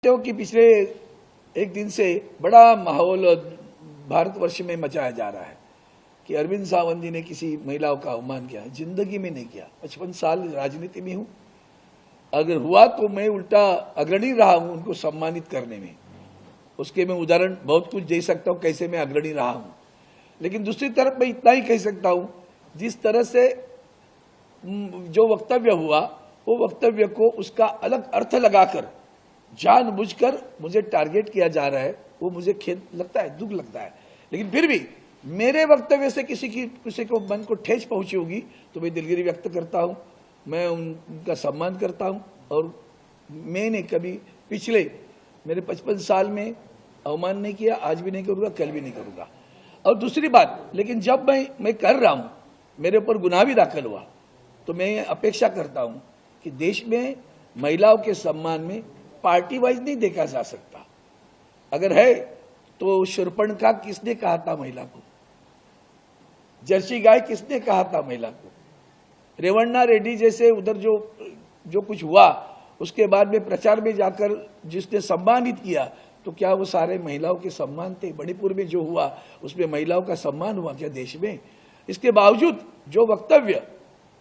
कि पिछले एक दिन से बड़ा माहौल भारतवर्ष में मचाया जा रहा है कि अरविंद सावंत जी ने किसी महिलाओं का अवमान किया। जिंदगी में नहीं किया। 55 साल राजनीति में हूं, अगर हुआ तो मैं उल्टा अग्रणी रहा हूं उनको सम्मानित करने में। उसके मैं उदाहरण बहुत कुछ दे सकता हूं कैसे मैं अग्रणी रहा हूं। लेकिन दूसरी तरफ मैं इतना ही कह सकता हूं, जिस तरह से जो वक्तव्य हुआ वो वक्तव्य को उसका अलग अर्थ लगाकर जानबूझकर मुझे टारगेट किया जा रहा है, वो मुझे खेद लगता है, दुख लगता है। लेकिन फिर भी मेरे वक्तव्य से किसी को मन को ठेस पहुंची होगी तो मैं दिलगिरी व्यक्त करता हूं, मैं उनका सम्मान करता हूं। और मैंने कभी पिछले मेरे 55 साल में अवमान नहीं किया, आज भी नहीं करूंगा, कल भी नहीं करूंगा। और दूसरी बात, लेकिन जब मैं कर रहा हूं, मेरे ऊपर गुनाह भी दाखिल हुआ, तो मैं अपेक्षा करता हूं कि देश में महिलाओं के सम्मान में पार्टी वाइज नहीं देखा जा सकता। अगर है तो शूर्पणखा किसने कहा था महिला को? जर्सी गाय किसने कहा था महिला को? रेवन्ना रेड्डी जैसे उधर जो कुछ हुआ उसके बाद में प्रचार में जाकर जिसने सम्मानित किया, तो क्या वो सारे महिलाओं के सम्मान थे? मणिपुर में जो हुआ उसमें महिलाओं का सम्मान हुआ क्या देश में? इसके बावजूद जो वक्तव्य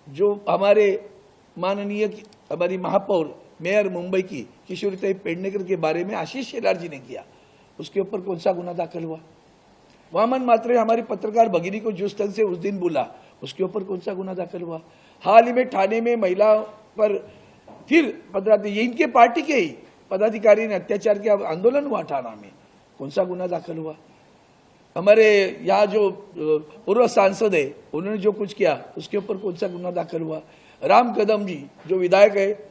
जो हमारे माननीय हमारी महापौर मेयर मुंबई की किशोरी पेडनेकर के बारे में आशीष शेलार जी ने किया, उसके ऊपर कौन सा गुना दाखिल हुआ? वामन मात्रे हमारी पत्रकार भगिनी को जिस तरह से उस दिन बोला, उसके ऊपर कौन सा गुना दाखिल हुआ? हाल ही में ठाणे में महिला पर फिर ये इनके पार्टी के ही पदाधिकारी ने अत्याचार किया, आंदोलन हुआ ठाणा में, कौन सा गुना दाखिल हुआ? हमारे यहाँ जो पूर्व सांसद है उन्होंने जो कुछ किया उसके ऊपर कौन सा गुना दाखिल हुआ? राम कदम जी जो विधायक है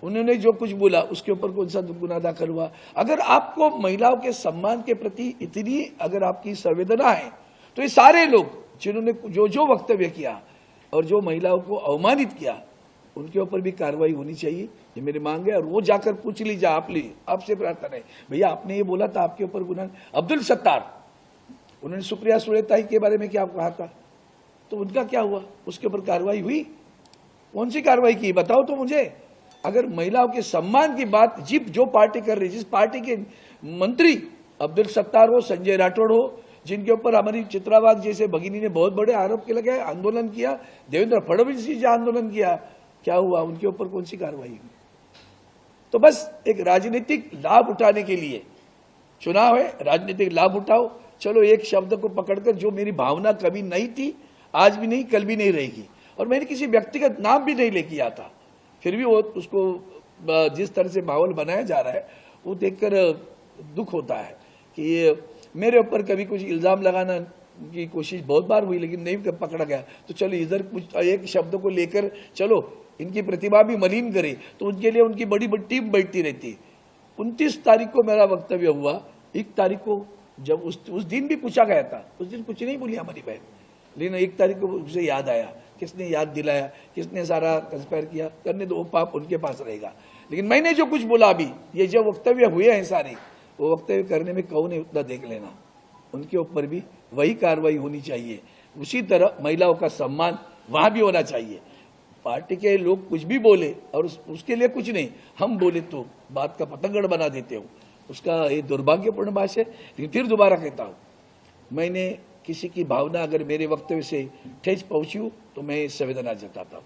उन्होंने जो कुछ बोला उसके ऊपर कौन सा गुना दाखिल हुआ? अगर आपको महिलाओं के सम्मान के प्रति इतनी अगर आपकी संवेदना है तो ये सारे लोग जिन्होंने जो वक्तव्य किया और जो महिलाओं को अवमानित किया उनके ऊपर भी कार्रवाई होनी चाहिए, ये मेरी मांग है। और वो जाकर पूछ लीजिए, आपसे प्रार्थना है, भैया आपने ये बोला था आपके ऊपर गुना। अब्दुल सत्तार उन्होंने सुप्रिया सुले के बारे में क्या कहा था, तो उनका क्या हुआ? उसके ऊपर कार्रवाई हुई? कौन सी कार्रवाई की बताओ तो मुझे। अगर महिलाओं के सम्मान की बात जो पार्टी कर रही, जिस पार्टी के मंत्री अब्दुल सत्तार हो, संजय राठौड़ हो, जिनके ऊपर हमारी चित्रावाद जैसे भगिनी ने बहुत बड़े आरोप के लगे आंदोलन किया, देवेंद्र फडणवीस जी आंदोलन किया, क्या हुआ? उनके ऊपर कौन सी कार्रवाई हुई? तो बस एक राजनीतिक लाभ उठाने के लिए चुनाव है, राजनीतिक लाभ उठाओ। चलो एक शब्द को पकड़कर, जो मेरी भावना कभी नहीं थी, आज भी नहीं, कल भी नहीं रहेगी, और मैंने किसी व्यक्तिगत नाम भी नहीं लेके आया था, फिर भी वो उसको जिस तरह से माहौल बनाया जा रहा है वो देखकर दुख होता है कि मेरे ऊपर कभी कुछ इल्जाम लगाना की कोशिश बहुत बार हुई लेकिन नहीं पकड़ा गया। तो चलो इधर कुछ एक शब्द को लेकर चलो इनकी प्रतिभा भी मलिन करे, तो उनके लिए उनकी बड़ी बड़ी टीम बैठती रहती है। 29 तारीख को मेरा वक्तव्य हुआ, 1 तारीख को जब उस दिन भी पूछा गया था, उस दिन कुछ नहीं बोली हमारी बहन, लेकिन 1 तारीख को उसे याद आया, किसने याद दिलाया, किसने सारा कंस्पायर किया, करने दो, वो पाप उनके पास रहेगा। लेकिन मैंने जो कुछ बोला अभी, ये जो वक्तव्य हुए हैं सारे, वो वक्तव्य करने में कौन है उतना देख लेना, उनके ऊपर भी वही कार्रवाई होनी चाहिए। उसी तरह महिलाओं का सम्मान वहां भी होना चाहिए। पार्टी के लोग कुछ भी बोले और उसके लिए कुछ नहीं, हम बोले तो बात का पतंगड़ बना देते हो, उसका ये दुर्भाग्यपूर्ण बात है। लेकिन फिर दोबारा कहता हूं, मैंने किसी की भावना अगर मेरे वक्तव्य से ठेस पहुंची हो तो मैं संवेदना जताता हूं।